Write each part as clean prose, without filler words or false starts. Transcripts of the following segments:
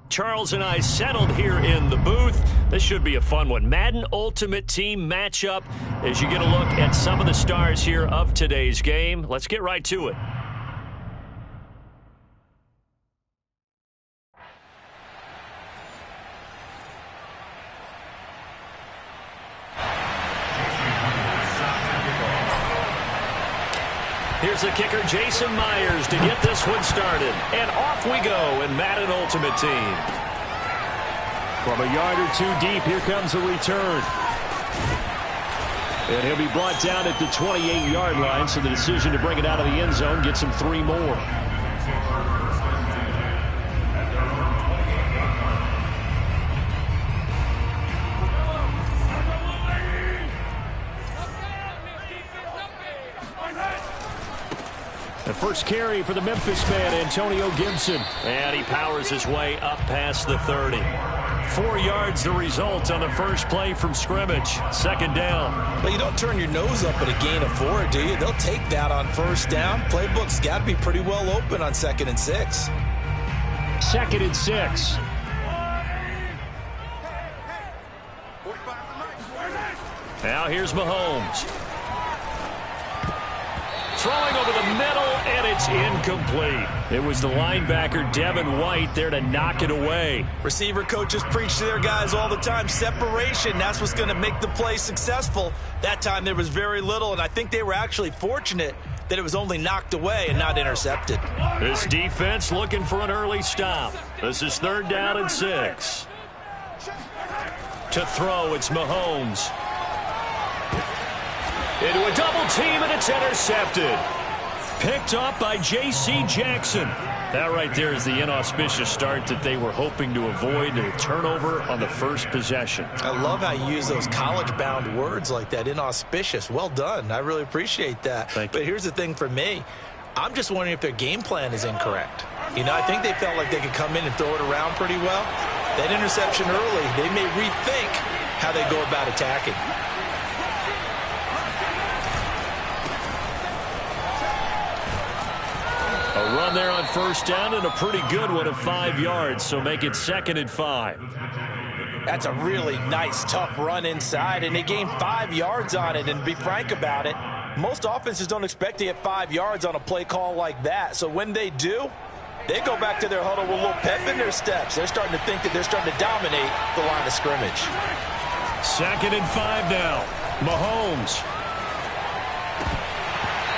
Charles and I settled here in the booth. This should be a fun one. Madden Ultimate Team matchup as you get a look at some of the stars here of today's game. Let's get right to it. Here's the kicker, Jason Myers, to get this one started. And off we go in Madden Ultimate Team. From a yard or two deep, here comes a return. And he'll be brought down at the 28-yard line, so the decision to bring it out of the end zone gets him 3 more. The first carry for the Memphis man, Antonio Gibson. And he powers his way up past the 30. 4 yards the result on the first play from scrimmage. Second down. Well, you don't turn your nose up at a gain of 4, do you? They'll take that on first down. Playbook's got to be pretty well open on 2nd and 6. 2nd and 6. Now here's Mahomes. Throwing over the middle, and it's incomplete. It was the linebacker, Devin White, there to knock it away. Receiver coaches preach to their guys all the time. Separation, that's what's going to make the play successful. That time there was very little, and I think they were actually fortunate that it was only knocked away and not intercepted. This defense looking for an early stop. This is 3rd down and 6. To throw, it's Mahomes. Into a double team, and it's intercepted. Picked off by J.C. Jackson. That right there is the inauspicious start that they were hoping to avoid, a turnover on the first possession. I love how you use those college-bound words like that, inauspicious. Well done. I really appreciate that. Thank you. But here's the thing for me. I'm just wondering if their game plan is incorrect. You know, I think they felt like they could come in and throw it around pretty well. That interception early, they may rethink how they go about attacking. A run there on first down, and a pretty good one of 5 yards, so make it 2nd and 5. That's a really nice, tough run inside, and they gained 5 yards on it. And to be frank about it, most offenses don't expect to get 5 yards on a play call like that. So when they do, they go back to their huddle with a little pep in their steps. They're starting to think that they're starting to dominate the line of scrimmage. 2nd and 5 now. Mahomes.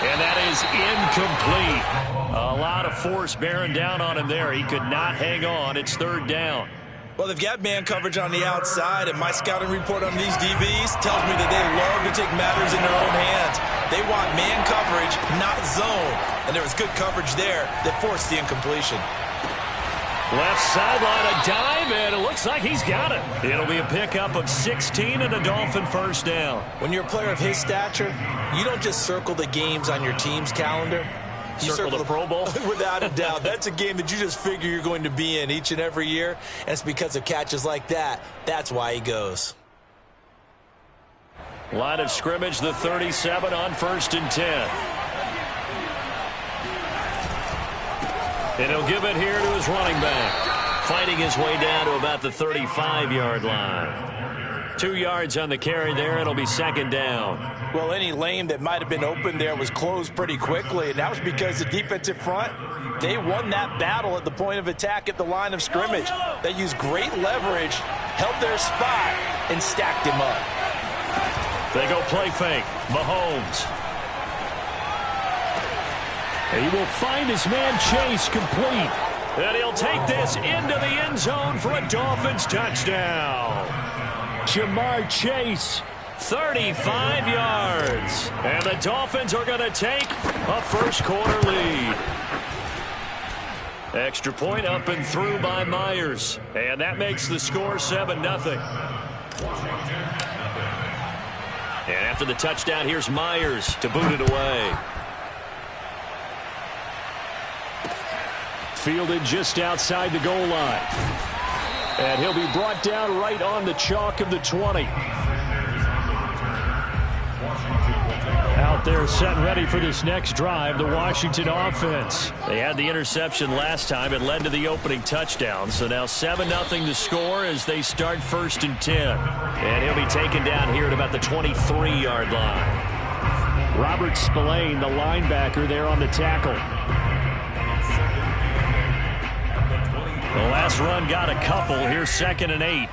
And that is incomplete. A lot of force bearing down on him there. He could not hang on. It's 3rd down. Well, they've got man coverage on the outside, and my scouting report on these DBs tells me that they love to take matters in their own hands. They want man coverage, not zone. And there was good coverage there that forced the incompletion. Left sideline, a dive, and it looks like he's got it. It'll be a pickup of 16 and a Dolphin first down. When you're a player of his stature, you don't just circle the games on your team's calendar. You circle the Pro Bowl? Without a doubt. That's a game that you just figure you're going to be in each and every year, and it's because of catches like that. That's why he goes. Line of scrimmage, the 37 on 1st and 10. And he'll give it here to his running back. Fighting his way down to about the 35-yard line. 2 yards on the carry there. It'll be 2nd down. Well, any lane that might have been open there was closed pretty quickly, and that was because the defensive front, they won that battle at the point of attack at the line of scrimmage. They used great leverage, held their spot, and stacked him up. They go play fake. Mahomes. He will find his man Chase complete. And he'll take this into the end zone for a Dolphins touchdown. Jamar Chase. 35 yards. And the Dolphins are going to take a first-quarter lead. Extra point up and through by Myers. And that makes the score 7-0. And after the touchdown, here's Myers to boot it away. Fielded just outside the goal line. And he'll be brought down right on the chalk of the 20. Out there set and ready for this next drive, the Washington offense. They had the interception last time. It led to the opening touchdown. So now 7-0 to score as they start 1st and 10. And he'll be taken down here at about the 23-yard line. Robert Spillane, the linebacker, there on the tackle. The last run got a couple. Here's 2nd and 8.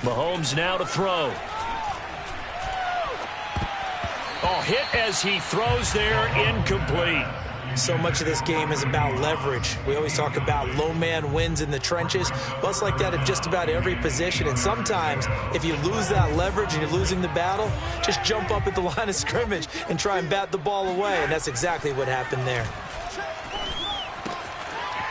Mahomes now to throw. Oh, hit as he throws there, incomplete. So much of this game is about leverage. We always talk about low man wins in the trenches. Well, it's like that at just about every position. And sometimes, if you lose that leverage and you're losing the battle, just jump up at the line of scrimmage and try and bat the ball away. And that's exactly what happened there.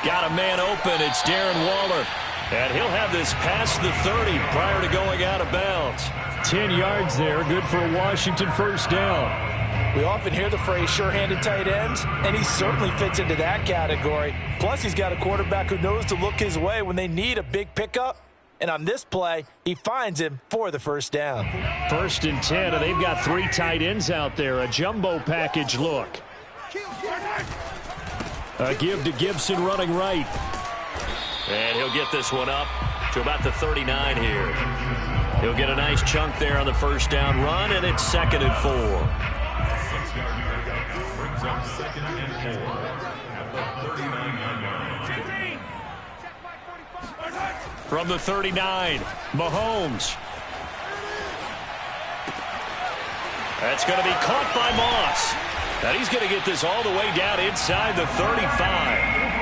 Got a man open. It's Darren Waller. And he'll have this past the 30 prior to going out of bounds. 10 yards there, good for a Washington 1st down. We often hear the phrase sure-handed tight ends, and he certainly fits into that category. Plus, he's got a quarterback who knows to look his way when they need a big pickup. And on this play, he finds him for the 1st down. 1st and 10, and they've got 3 tight ends out there. A jumbo package look. A give to Gibson running right. And he'll get this one up to about the 39 here. He'll get a nice chunk there on the 1st down run, and it's 2nd and 4. From the 39, Mahomes. That's going to be caught by Moss. And he's going to get this all the way down inside the 35.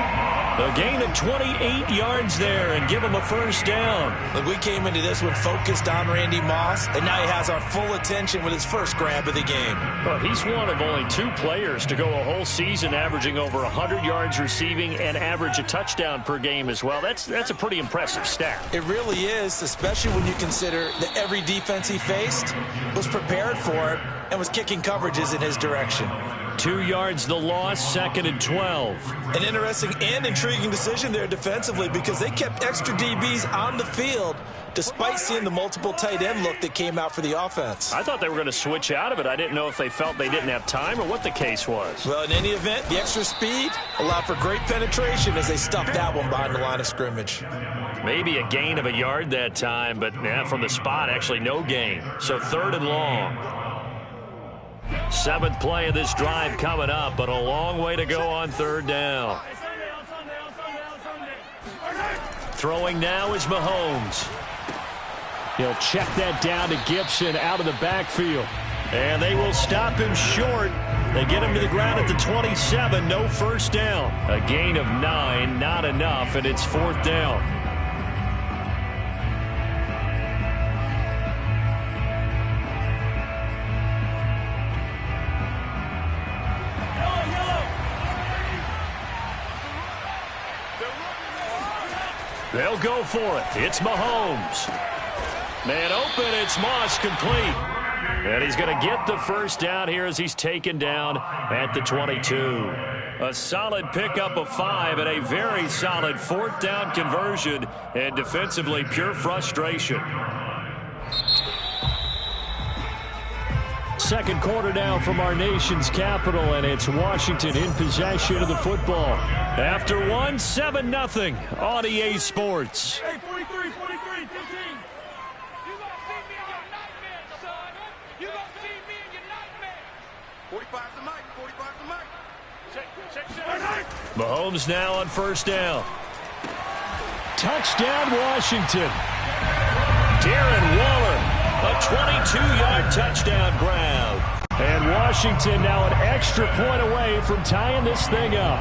A gain of 28 yards there and give him a 1st down. Look, we came into this one focused on Randy Moss, and now he has our full attention with his first grab of the game. Well, he's one of only 2 players to go a whole season averaging over 100 yards receiving and average a touchdown per game as well. That's a pretty impressive stat. It really is, especially when you consider that every defense he faced was prepared for it and was kicking coverages in his direction. 2 yards the loss, 2nd and 12. An interesting and intriguing decision there defensively because they kept extra DBs on the field despite seeing the multiple tight end look that came out for the offense. I thought they were going to switch out of it. I didn't know if they felt they didn't have time or what the case was. Well, in any event, the extra speed allowed for great penetration as they stuffed that one behind the line of scrimmage. Maybe a gain of a yard that time, but from the spot, actually no gain. So 3rd and long. 7th play of this drive coming up, but a long way to go on 3rd down. Throwing now is Mahomes. He'll check that down to Gibson out of the backfield. And they will stop him short. They get him to the ground at the 27, no 1st down. A gain of 9, not enough, and it's 4th down. They'll go for it. It's Mahomes. Man open, it's Moss, complete. And he's going to get the 1st down here as he's taken down at the 22. A solid pickup of 5 and a very solid 4th down conversion, and defensively pure frustration. 2nd quarter now from our nation's capital, and it's Washington in possession of the football. After 7-0 on EA Sports. Hey, 43, 15. You gonna see me in your nightmare, son. You gonna see me in your nightmare. 45's the mic, 45's the mic. Check. Mahomes now on 1st down. Touchdown, Washington. Darren Waller. A 22-yard touchdown grab. And Washington now an extra point away from tying this thing up.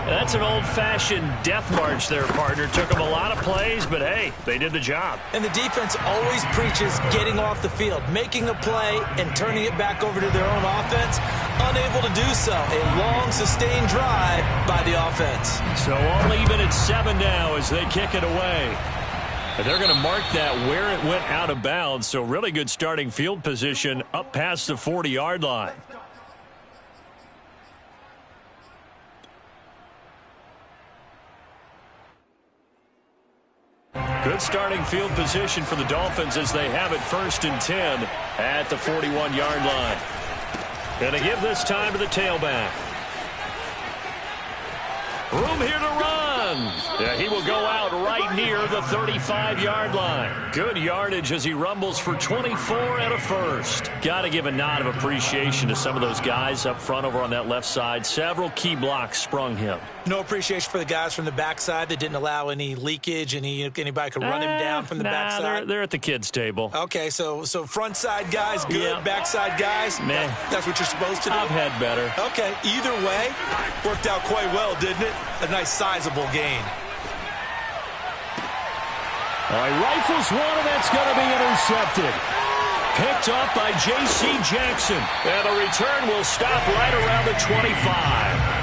That's an old-fashioned death march there, partner. Took them a lot of plays, but hey, they did the job. And the defense always preaches getting off the field, making a play, and turning it back over to their own offense. Unable to do so. A long, sustained drive by the offense. So all even at 7 now as they kick it away. And they're going to mark that where it went out of bounds. So really good starting field position up past the 40-yard line. Good starting field position for the Dolphins as they have it 1st and 10 at the 41-yard line. Going to give this time to the tailback. Room here to run. Yeah, he will go out right near the 35-yard line. Good yardage as he rumbles for 24 and a first. Got to give a nod of appreciation to some of those guys up front over on that left side. Several key blocks sprung him. No appreciation for the guys from the backside that didn't allow any leakage. Anybody could run him down from the backside. They're at the kids' table. Okay, so front side guys good, yeah. Backside guys, that's what you're supposed to do. I've had better. Okay, either way, worked out quite well, didn't it? A nice sizable gain. All right, rifles one, and that's going to be intercepted. Picked up by J.C. Jackson. And the return will stop right around the 25.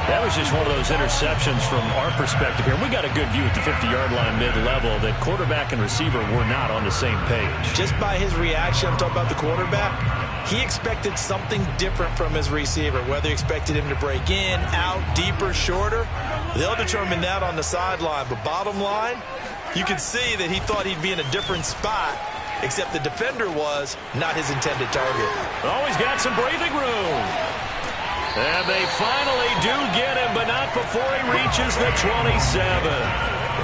That was just one of those interceptions from our perspective here. We got a good view at the 50-yard line mid-level that quarterback and receiver were not on the same page. Just by his reaction, I'm talking about the quarterback, he expected something different from his receiver. Whether he expected him to break in, out, deeper, shorter, they'll determine that on the sideline. But bottom line, you can see that he thought he'd be in a different spot, except the defender was not his intended target. Always got some breathing room. And they finally do get him, but not before he reaches the 27.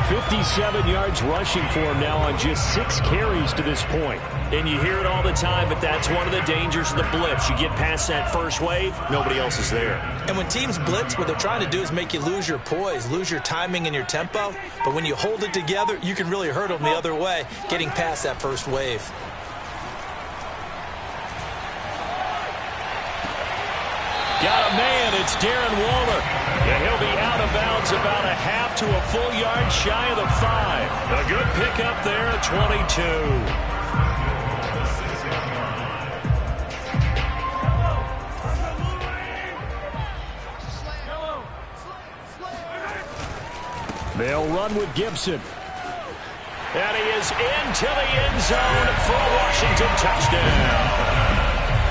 57 yards rushing for him now on just 6 carries to this point. And you hear it all the time, but that's one of the dangers of the blitz. You get past that first wave, nobody else is there. And when teams blitz, what they're trying to do is make you lose your poise, lose your timing and your tempo. But when you hold it together, you can really hurt them the other way, getting past that first wave. Got a man, it's Darren Waller. And he'll be out of bounds about a half to a full yard shy of the 5. A good pickup there at 22. They'll run with Gibson. And he is into the end zone for a Washington touchdown.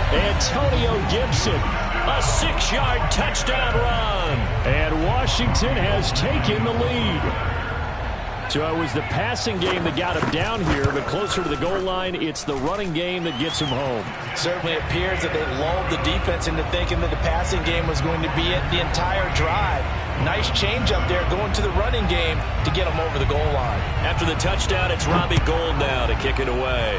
Antonio Gibson, a 6-yard touchdown run. And Washington has taken the lead. So it was the passing game that got him down here, but closer to the goal line, it's the running game that gets him home. Certainly appears that they lulled the defense into thinking that the passing game was going to be it the entire drive. Nice change up there going to the running game to get him over the goal line. After the touchdown, it's Robbie Gould now to kick it away.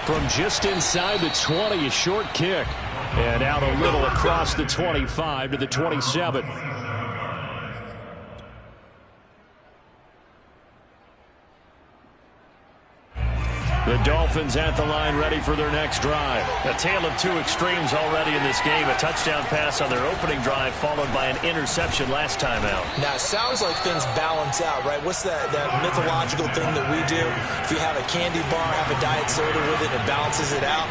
From just inside the 20, a short kick. And out a little across the 25 to the 27. The Dolphins at the line ready for their next drive. A tale of two extremes already in this game. A touchdown pass on their opening drive followed by an interception last time out. Now, it sounds like things balance out, right? What's that mythological thing that we do? If you have a candy bar, have a diet soda with it, it balances it out.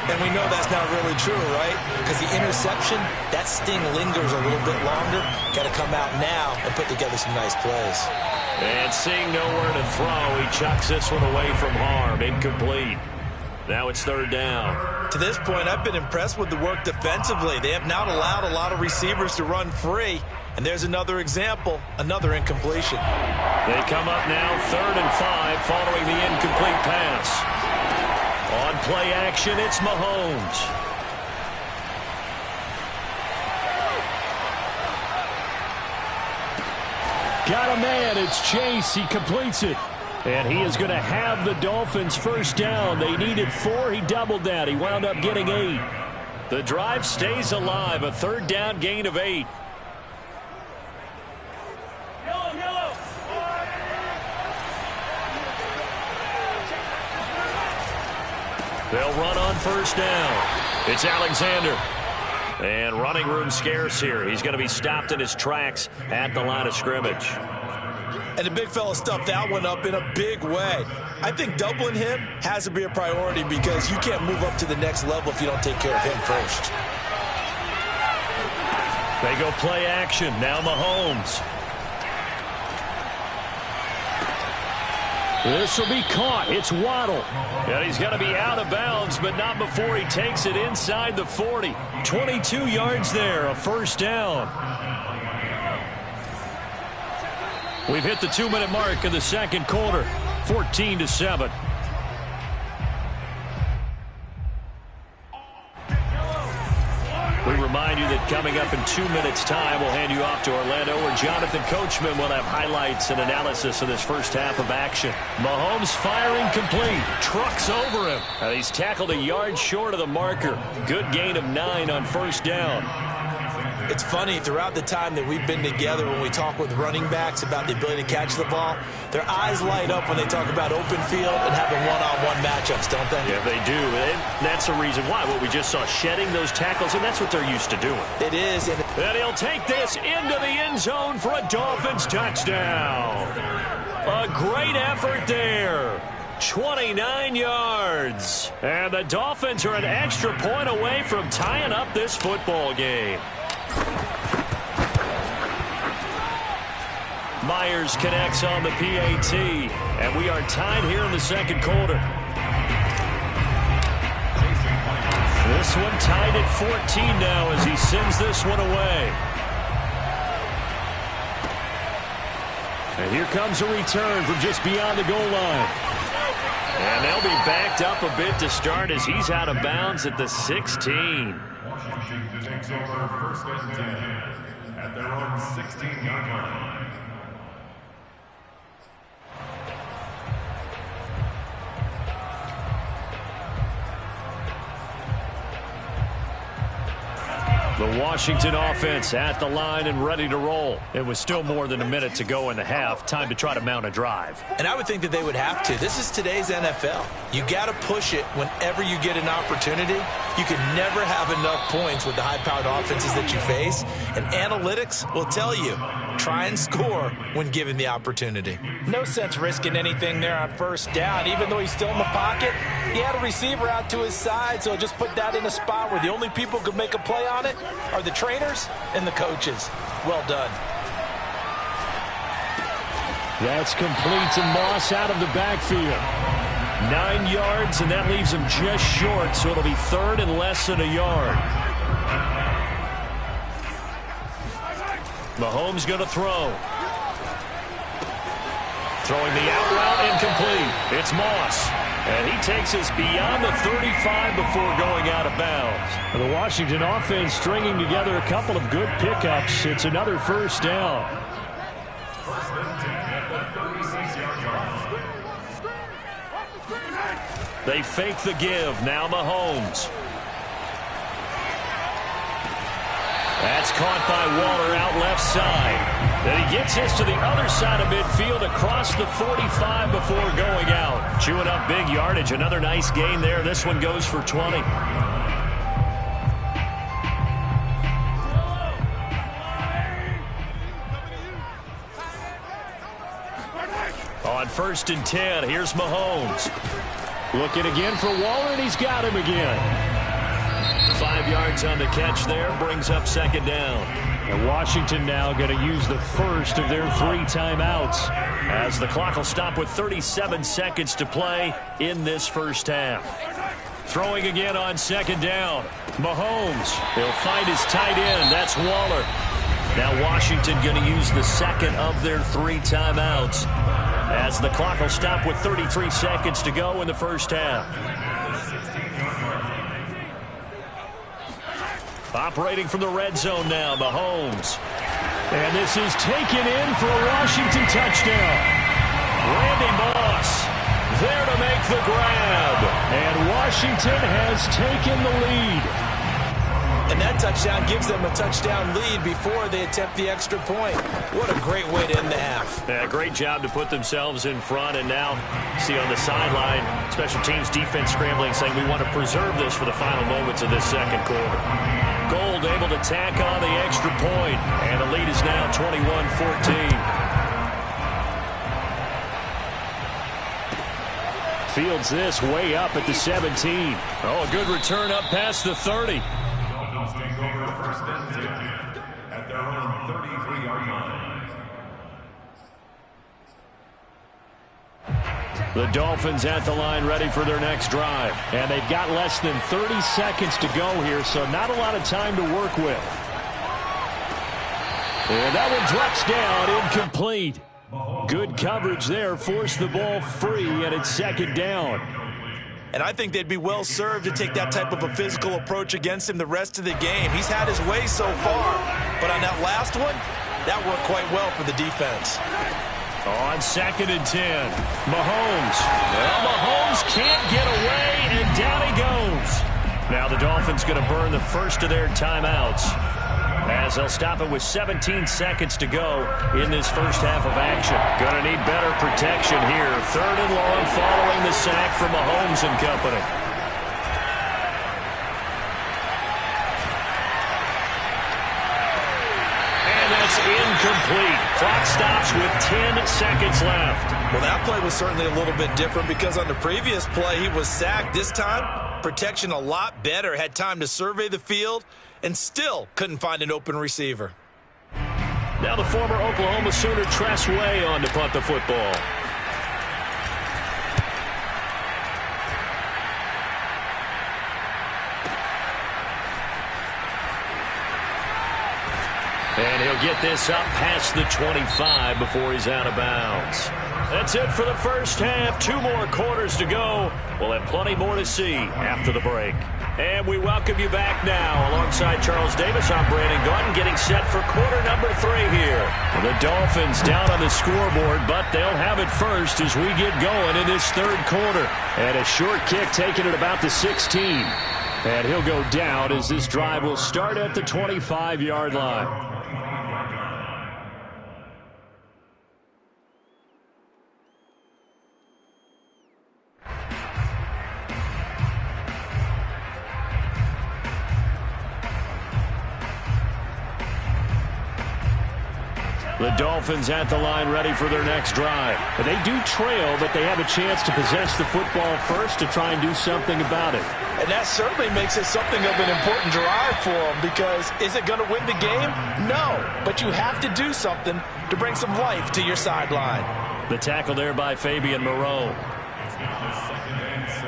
And we know that's not really true, right? Because the interception, that sting lingers a little bit longer. Got to come out now and put together some nice plays. And seeing nowhere to throw, he chucks this one away from harm. Incomplete. Now it's 3rd down. To this point, I've been impressed with the work defensively. They have not allowed a lot of receivers to run free. And there's another example, another incompletion. They come up now 3rd and 5 following the incomplete pass. On play action, it's Mahomes. Got a man, it's Chase, he completes it. And he is going to have the Dolphins first down. They needed 4, he doubled that. He wound up getting 8. The drive stays alive, a 3rd down gain of 8. They'll run on first down. It's Alexander. And running room scarce here. He's going to be stopped in his tracks at the line of scrimmage. And the big fella stuffed that one up in a big way. I think doubling him has to be a priority because you can't move up to the next level if you don't take care of him first. They go play action. Now Mahomes. This will be caught. It's Waddle. And he's going to be out of bounds, but not before he takes it inside the 40. 22 yards there, a first down. We've hit the 2-minute mark in the second quarter, 14-7. We remind you that coming up in 2 minutes' time, we'll hand you off to Orlando, where Jonathan Coachman will have highlights and analysis of this first half of action. Mahomes firing complete. Trucks over him. He's tackled a yard short of the marker. Good gain of 9 on first down. It's funny, throughout the time that we've been together, when we talk with running backs about the ability to catch the ball, their eyes light up when they talk about open field and having one-on-one matchups, don't they? Yeah, they do. And that's the reason why. What we just saw, shedding those tackles, and that's what they're used to doing. It is. And he'll take this into the end zone for a Dolphins touchdown. A great effort there. 29 yards. And the Dolphins are an extra point away from tying up this football game. Myers connects on the PAT, and we are tied here in the second quarter. This one tied at 14 now as he sends this one away. And here comes a return from just beyond the goal line. And they'll be backed up a bit to start as he's out of bounds at the 16. Washington takes over first and 10 at their own 16-yard line. The Washington offense at the line and ready to roll. It was still more than a minute to go in the half. Time to try to mount a drive. And I would think that they would have to. This is today's NFL. You got to push it whenever you get an opportunity. You can never have enough points with the high-powered offenses that you face. And analytics will tell you, try and score when given the opportunity. No sense risking anything there on first down. Even though he's still in the pocket, he had a receiver out to his side, so just put that in a spot where the only people who could make a play on it are the trainers and the coaches. Well done. That's complete to Moss out of the backfield. 9 yards, and that leaves him just short, so it'll be third and less than a yard. Mahomes going to throw. Throwing the out route, incomplete. It's Moss. And he takes us beyond the 35 before going out of bounds. The Washington offense stringing together a couple of good pickups. It's another first down. First and 10 at the 36-yard line. They fake the give. Now Mahomes. That's caught by Waller out left side. Then he gets this to the other side of midfield across the 45 before going out. Chewing up big yardage. Another nice gain there. This one goes for 20. On first and 10, here's Mahomes. Looking again for Waller, and he's got him again. 5 yards on the catch there, brings up second down. And Washington now going to use the first of their 3 timeouts, as the clock will stop with 37 seconds to play in this first half. Throwing again on second down. Mahomes, he'll find his tight end. That's Waller. Now Washington going to use the second of their 3 timeouts, as the clock will stop with 33 seconds to go in the first half. Operating from the red zone now, Mahomes. And this is taken in for a Washington touchdown. Randy Moss there to make the grab. And Washington has taken the lead. And that touchdown gives them a touchdown lead before they attempt the extra point. What a great way to end the half. Yeah, great job to put themselves in front. And now, see on the sideline, special teams defense scrambling, saying we want to preserve this for the final moments of this second quarter. Gold able to tack on the extra point, and the lead is now 21-14. Fields this way up at the 17. Oh, a good return up past the 30. Dolphins take over first and 10 at their own 33-yard line. The Dolphins at the line ready for their next drive. And they've got less than 30 seconds to go here, so not a lot of time to work with. And that one drops down incomplete. Good coverage there. Forced the ball free, and it's second down. And I think they'd be well served to take that type of a physical approach against him the rest of the game. He's had his way so far, but on that last one, that worked quite well for the defense. On 2nd and 10, Mahomes. Well, Mahomes can't get away, and down he goes. Now the Dolphins going to burn the first of their timeouts, as they'll stop it with 17 seconds to go in this first half of action. Going to need better protection here. 3rd and long following the sack from Mahomes and company. And that's incomplete. Clock stops with 10 seconds left. Well, that play was certainly a little bit different because on the previous play, he was sacked. This time, protection a lot better. Had time to survey the field and still couldn't find an open receiver. Now the former Oklahoma Sooner Tress Way on to punt the football. And he'll get this up past the 25 before he's out of bounds. That's it for the first half. 2 more quarters to go. We'll have plenty more to see after the break. And we welcome you back now. Alongside Charles Davis, I'm Brandon Gordon, getting set for quarter number 3 here. The Dolphins down on the scoreboard, but they'll have it first as we get going in this 3rd quarter. And a short kick taken at about the 16. And he'll go down as this drive will start at the 25-yard line. The Dolphins at the line ready for their next drive. They do trail, but they have a chance to possess the football first to try and do something about it. And that certainly makes it something of an important drive for them because is it going to win the game? No, but you have to do something to bring some life to your sideline. The tackle there by Fabian Moreau. It's now 2nd and 6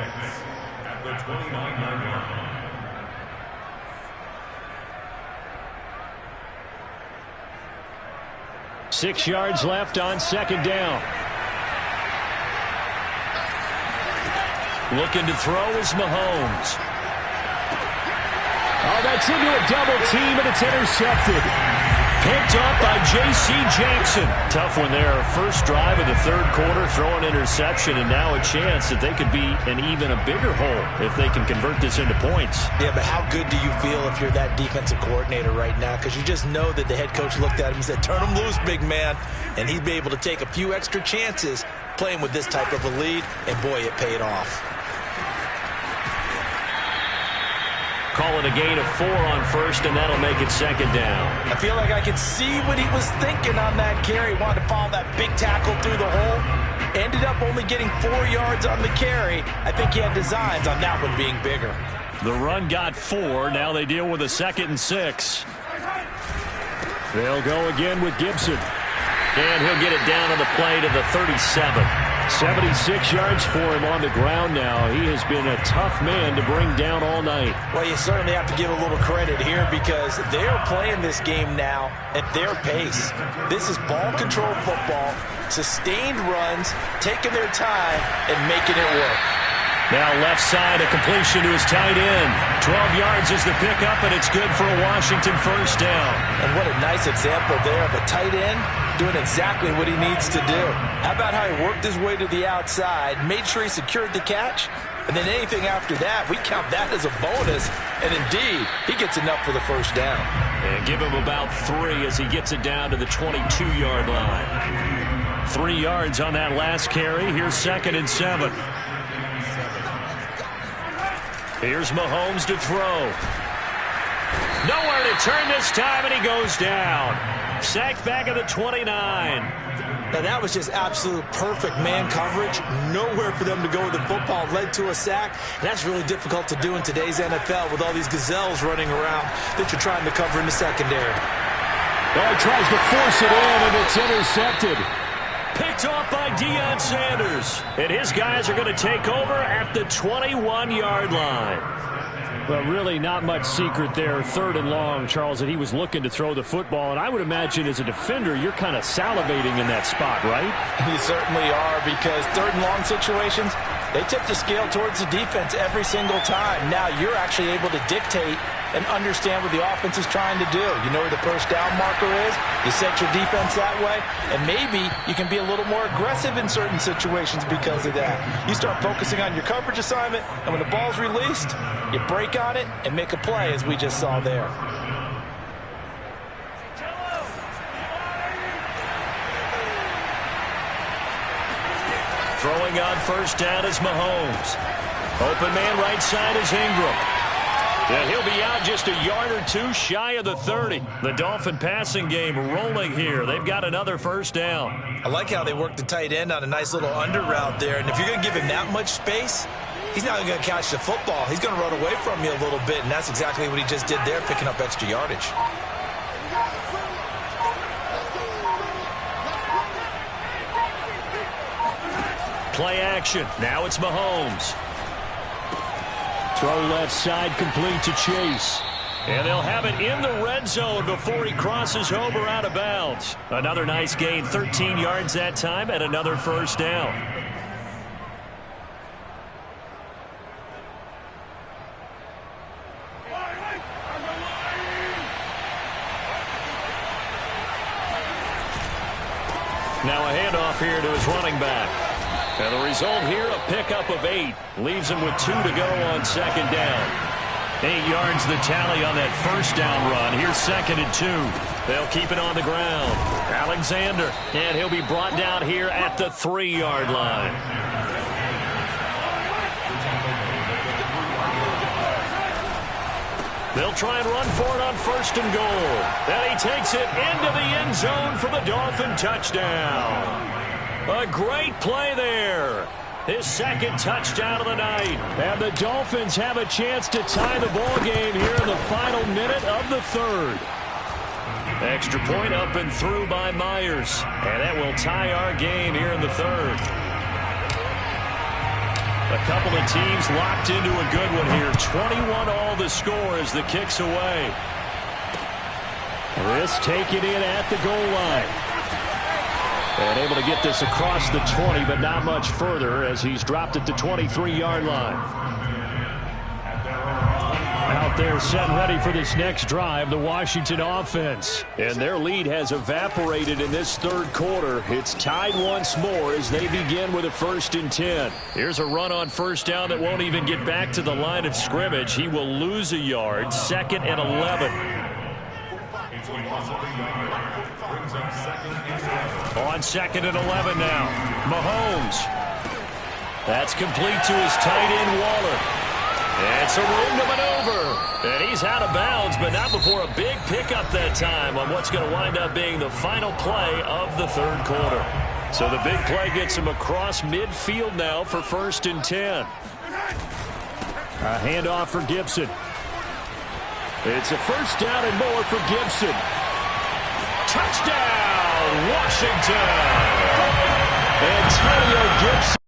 at the 29-yard line. 6 yards left on 2nd down. Looking to throw is Mahomes. Oh, that's into a double team, and it's intercepted. Picked up by J.C. Jackson. Tough one there. First drive of the 3rd quarter, throwing interception, and now a chance that they could be in even a bigger hole if they can convert this into points. Yeah, but how good do you feel if you're that defensive coordinator right now? Because you just know that the head coach looked at him and said, turn him loose, big man. And he'd be able to take a few extra chances playing with this type of a lead, and boy, it paid off. Call it a gain of 4 on 1st, and that'll make it 2nd down. I feel like I could see what he was thinking on that carry. Wanted to follow that big tackle through the hole. Ended up only getting 4 yards on the carry. I think he had designs on that one being bigger. The run got 4. Now they deal with a 2nd and 6. They'll go again with Gibson. And he'll get it down on the play to the 37. 76 yards for him on the ground now. He has been a tough man to bring down all night. Well, you certainly have to give a little credit here because they're playing this game now at their pace. This is ball control football, sustained runs, taking their time, and making it work. Now left side, a completion to his tight end. 12 yards is the pickup, and it's good for a Washington first down. And what a nice example there of a tight end doing exactly what he needs to do. How about how he worked his way to the outside, made sure he secured the catch, and then anything after that, we count that as a bonus. And indeed, he gets enough for the first down. And give him about 3 as he gets it down to the 22-yard line. 3 yards on that last carry. Here's 2nd and 7. Here's Mahomes to throw. Nowhere to turn this time, and he goes down. Sacked back at the 29. Now that was just absolute perfect man coverage. Nowhere for them to go with the football. Led to a sack. And that's really difficult to do in today's NFL with all these gazelles running around that you're trying to cover in the secondary. Oh, he tries to force it in, and it's intercepted. Picked off by Deion Sanders. And his guys are going to take over at the 21-yard line. Well, really not much secret there. 3rd and long, Charles, that he was looking to throw the football. And I would imagine as a defender, you're kind of salivating in that spot, right? You certainly are, because 3rd and long situations, they tip the scale towards the defense every single time. Now you're actually able to dictate and understand what the offense is trying to do. You know where the first down marker is. You set your defense that way, and maybe you can be a little more aggressive in certain situations because of that. You start focusing on your coverage assignment, and when the ball's released, you break on it and make a play, as we just saw there. Throwing on first down is Mahomes. Open man right side is Ingram. And he'll be out just a yard or two shy of the 30. The Dolphin passing game rolling here. They've got another first down. I like how they work the tight end on a nice little under route there. And if you're going to give him that much space, he's not going to catch the football. He's going to run away from you a little bit, and that's exactly what he just did there, picking up extra yardage. Play action. Now it's Mahomes. Throw left side, complete to Chase. And they'll have it in the red zone before he crosses over out of bounds. Another nice gain, 13 yards that time, and another first down. Now a handoff here to his running back. And the result here, a pickup of 8. Leaves him with 2 to go on second down. 8 yards the tally on that first down run. Here's 2nd and 2. They'll keep it on the ground. Alexander, and he'll be brought down here at the 3-yard line. They'll try and run for it on 1st and goal. And he takes it into the end zone for the Dolphin touchdown. A great play there. His 2nd touchdown of the night. And the Dolphins have a chance to tie the ball game here in the final minute of the 3rd. Extra point up and through by Myers. And that will tie our game here in the 3rd. A couple of teams locked into a good one here. 21 all the score as the kick's away. This taken in at the goal line. And able to get this across the 20, but not much further as he's dropped at the 23-yard line. Out there set and ready for this next drive, the Washington offense. And their lead has evaporated in this 3rd quarter. It's tied once more as they begin with a 1st and 10. Here's a run on first down that won't even get back to the line of scrimmage. He will lose a yard. 2nd and 11. On 2nd and 11 now. Mahomes. That's complete to his tight end, Waller. It's a room to maneuver. And he's out of bounds, but not before a big pickup that time on what's going to wind up being the final play of the 3rd quarter. So the big play gets him across midfield now for 1st and 10. A handoff for Gibson. It's a first down and more for Gibson. Touchdown, Washington! Antonio Gibson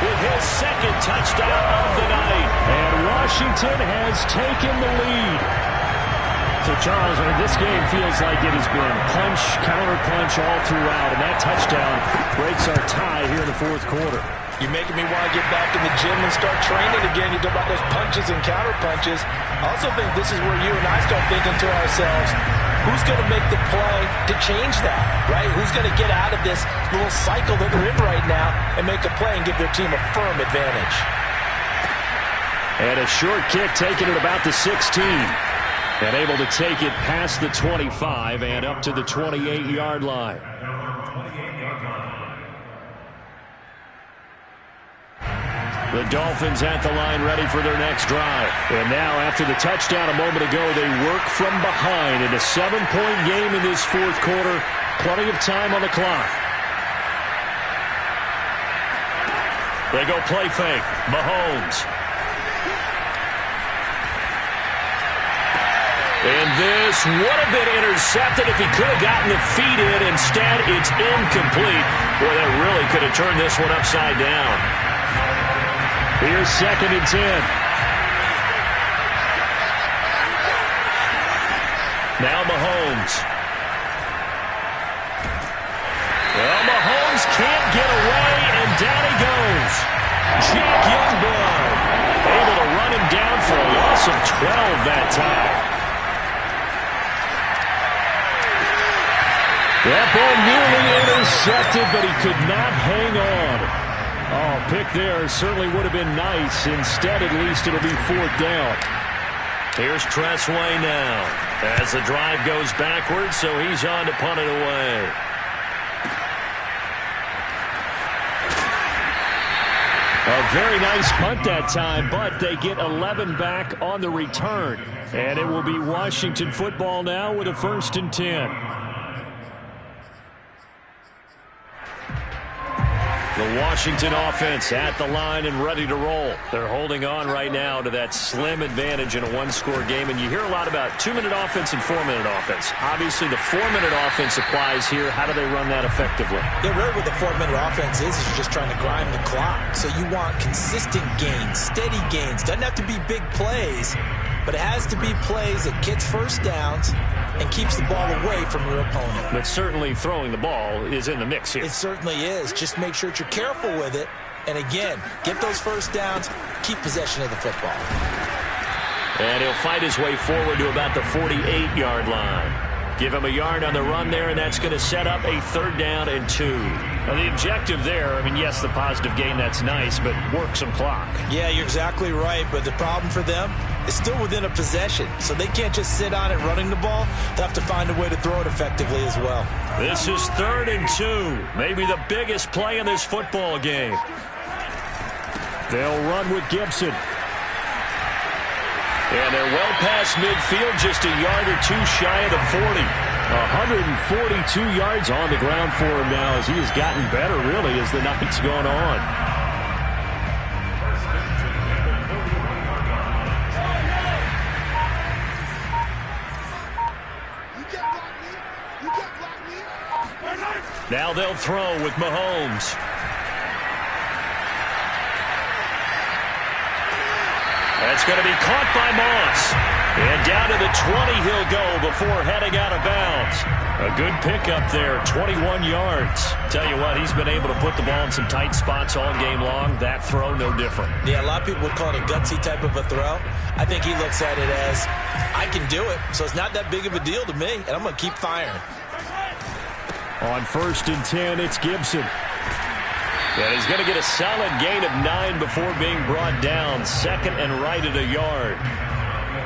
with his 2nd touchdown of the night. And Washington has taken the lead. So, Charles, I mean, this game feels like it has been punch, counter-punch all throughout. And that touchdown breaks our tie here in the 4th quarter. You're making me want to get back in the gym and start training again. You talk about those punches and counter-punches. I also think this is where you and I start thinking to ourselves, who's going to make the play to change that, right? Who's going to get out of this little cycle that they're in right now and make a play and give their team a firm advantage? And a short kick taken at about the 16. And able to take it past the 25 and up to the 28-yard line. The Dolphins at the line ready for their next drive. And now after the touchdown a moment ago, they work from behind in a 7-point game in this 4th quarter. Plenty of time on the clock. They go play fake. Mahomes. And this would have been intercepted if he could have gotten the feet in. Instead, it's incomplete. Boy, that really could have turned this one upside down. Here's 2nd and 10. Now Mahomes. Well, Mahomes can't get away, and down he goes. Jack Youngblood able to run him down for a loss of 12 that time. That ball nearly intercepted, but he could not hang on. Oh, pick there certainly would have been nice. Instead, at least it'll be 4th down. Here's Tressway now as the drive goes backwards, so he's on to punt it away. A very nice punt that time, but they get 11 back on the return. And it will be Washington football now with a 1st and 10. The Washington offense at the line and ready to roll. They're holding on right now to that slim advantage in a one-score game. And you hear a lot about 2-minute offense and 4-minute offense. Obviously, the 4-minute offense applies here. How do they run that effectively? Yeah, really what the 4-minute offense is you're just trying to grind the clock. So you want consistent gains, steady gains. Doesn't have to be big plays, but it has to be plays that gets first downs and keeps the ball away from your opponent. But certainly throwing the ball is in the mix here. It certainly is. Just make sure that you're careful with it. And again, get those first downs, keep possession of the football. And he'll fight his way forward to about the 48-yard line. Give him a yard on the run there, and that's going to set up a 3rd down and 2. Now, the objective there, I mean, yes, the positive gain, that's nice, but work some clock. Yeah, you're exactly right, but the problem for them is still within a possession, so they can't just sit on it running the ball. They'll have to find a way to throw it effectively as well. This is 3rd and 2, maybe the biggest play in this football game. They'll run with Gibson. And they're well past midfield, just a yard or 2 shy of the 40. 142 yards on the ground for him now as he has gotten better, really, as the night's gone on. Now they'll throw with Mahomes. That's going to be caught by Moss. And down to the 20 he'll go before heading out of bounds. A good pickup there, 21 yards. Tell you what, he's been able to put the ball in some tight spots all game long. That throw, no different. Yeah, a lot of people would call it a gutsy type of a throw. I think he looks at it as, I can do it, so it's not that big of a deal to me, and I'm going to keep firing. On 1st and 10, it's Gibson. And he's going to get a solid gain of 9 before being brought down. 2nd and right at a yard.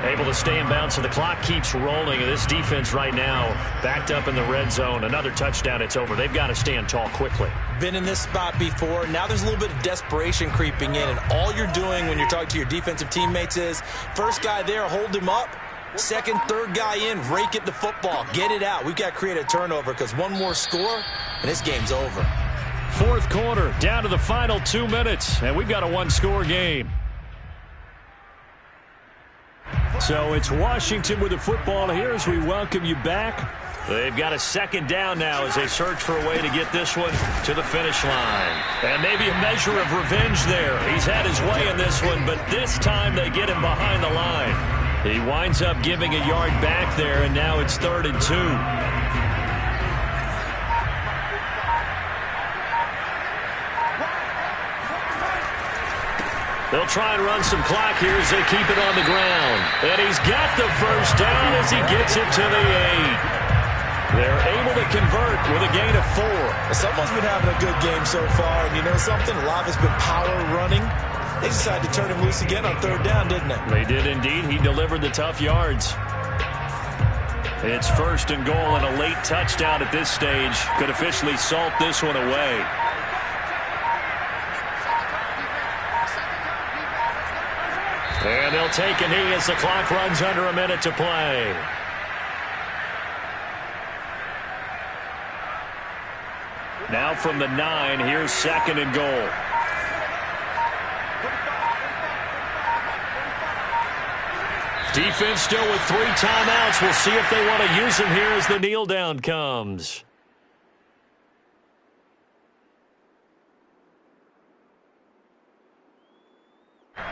Able to stay in bounds, so the clock keeps rolling. And this defense right now backed up in the red zone. Another touchdown, it's over. They've got to stand tall quickly. Been in this spot before. Now there's a little bit of desperation creeping in. And all you're doing when you're talking to your defensive teammates is, first guy there, hold him up. 2nd, 3rd guy in, rake at the football. Get it out. We've got to create a turnover because one more score, and this game's over. 4th quarter, down to the final 2 minutes, and we've got a 1-score game. So it's Washington with the football here as we welcome you back. They've got a 2nd down now as they search for a way to get this one to the finish line. And maybe a measure of revenge there. He's had his way in this one, but this time they get him behind the line. He winds up giving a yard back there, and now it's 3rd and 2. They'll try and run some clock here as they keep it on the ground. And he's got the first down as he gets it to the 8. They're able to convert with a gain of 4. Someone's been having a good game so far, and you know something? A lot of it's been power running. They decided to turn him loose again on 3rd down, didn't they? They did indeed. He delivered the tough yards. It's 1st and goal, and a late touchdown at this stage could officially salt this one away. And they'll take a knee as the clock runs under a minute to play. Now from the 9, here's 2nd and goal. Defense still with 3 timeouts. We'll see if they want to use them here as the kneel down comes.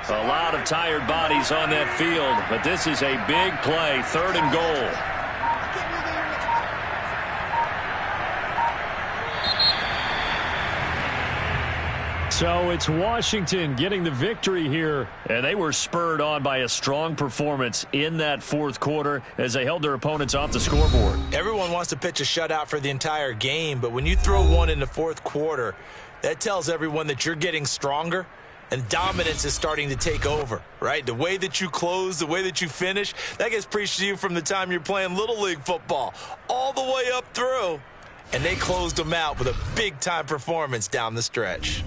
A lot of tired bodies on that field, but this is a big play, 3rd and goal. So it's Washington getting the victory here. And they were spurred on by a strong performance in that fourth quarter as they held their opponents off the scoreboard. Everyone wants to pitch a shutout for the entire game, but when you throw one in the fourth quarter, that tells everyone that you're getting stronger and dominance is starting to take over, right? The way that you close, the way that you finish, that gets preached to you from the time you're playing Little League football all the way up through. And they closed them out with a big-time performance down the stretch.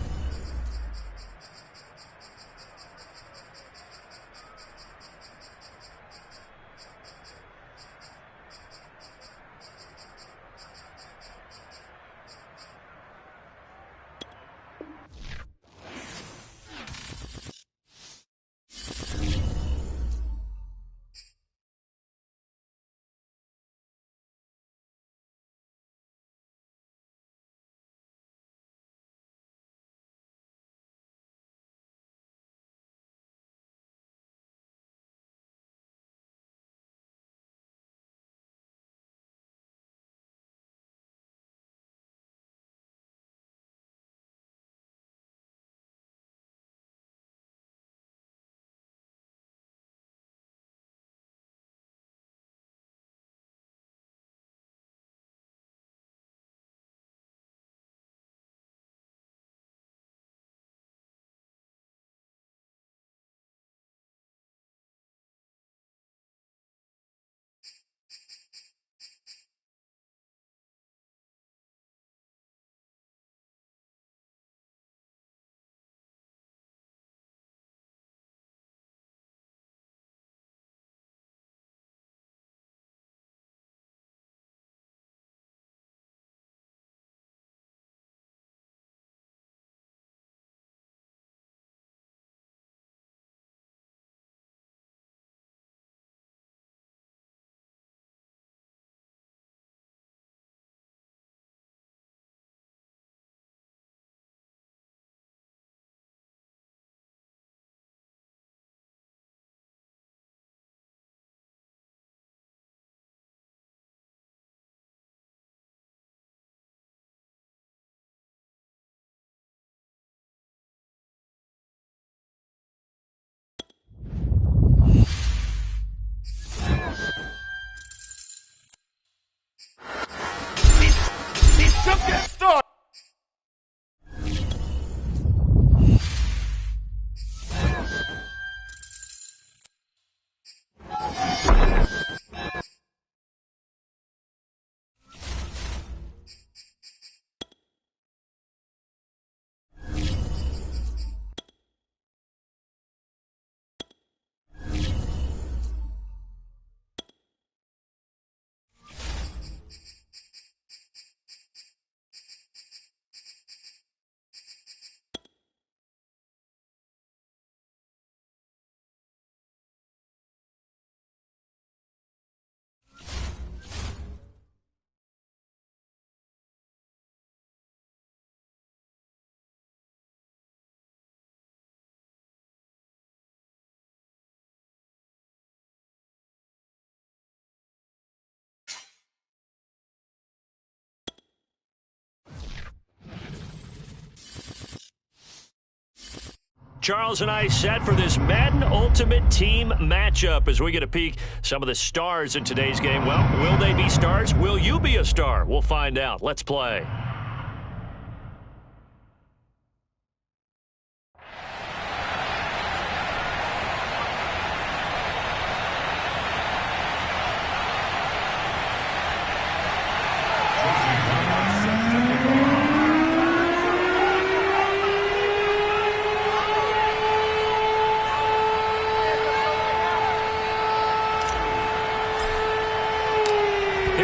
Charles and I set for this Madden Ultimate Team matchup as we get a peek some of the stars in today's game. Well, will they be stars? Will you be a star? We'll find out. Let's play.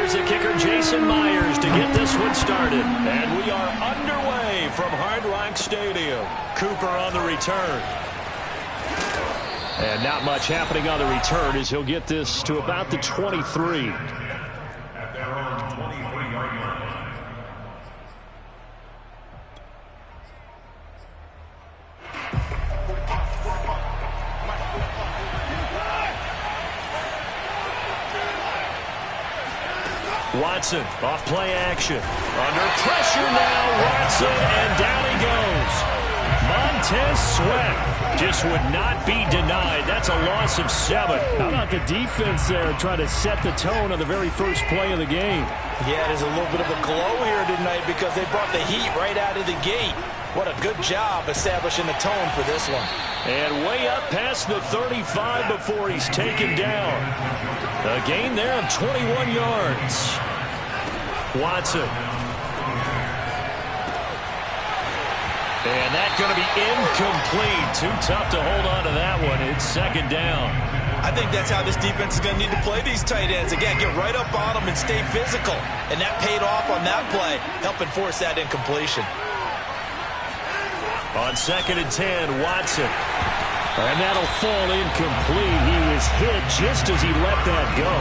Here's the kicker, Jason Myers, to get this one started. And we are underway from Hard Rock Stadium. Cooper on the return. And not much happening on the return as he'll get this to about the 23. At their own 23-yard line. Watson off play action. Under pressure now, Watson, and down he goes. Montez Sweat just would not be denied. That's a loss of 7. How about the defense there trying to set the tone on the very first play of the game? Yeah, there's a little bit of a glow here tonight because they brought the heat right out of the gate. What a good job establishing the tone for this one. And way up past the 35 before he's taken down. A gain there of 21 yards. Watson. And that's going to be incomplete. Too tough to hold on to that one. It's second down. I think that's how this defense is going to need to play these tight ends. Again, get right up on them and stay physical. And that paid off on that play, helping force that incompletion. On 2nd and 10, Watson. And that'll fall incomplete. He was hit just as he let that go.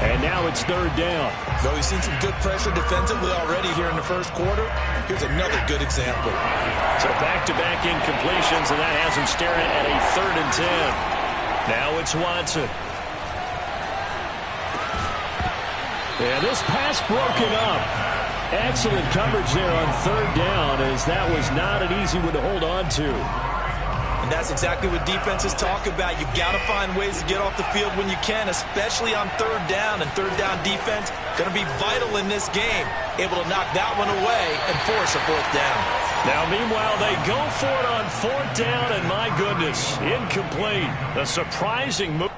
And now it's 3rd down. So we've seen some good pressure defensively already here in the first quarter. Here's another good example. So back-to-back incompletions, and that has him staring at a 3rd and 10. Now it's Watson. And this pass broken up. Excellent coverage there on 3rd down, as that was not an easy one to hold on to. And that's exactly what defenses talk about. You've got to find ways to get off the field when you can, especially on 3rd down. And 3rd down defense going to be vital in this game. Able to knock that one away and force a 4th down. Now, meanwhile, they go for it on 4th down, and my goodness, incomplete. A surprising move.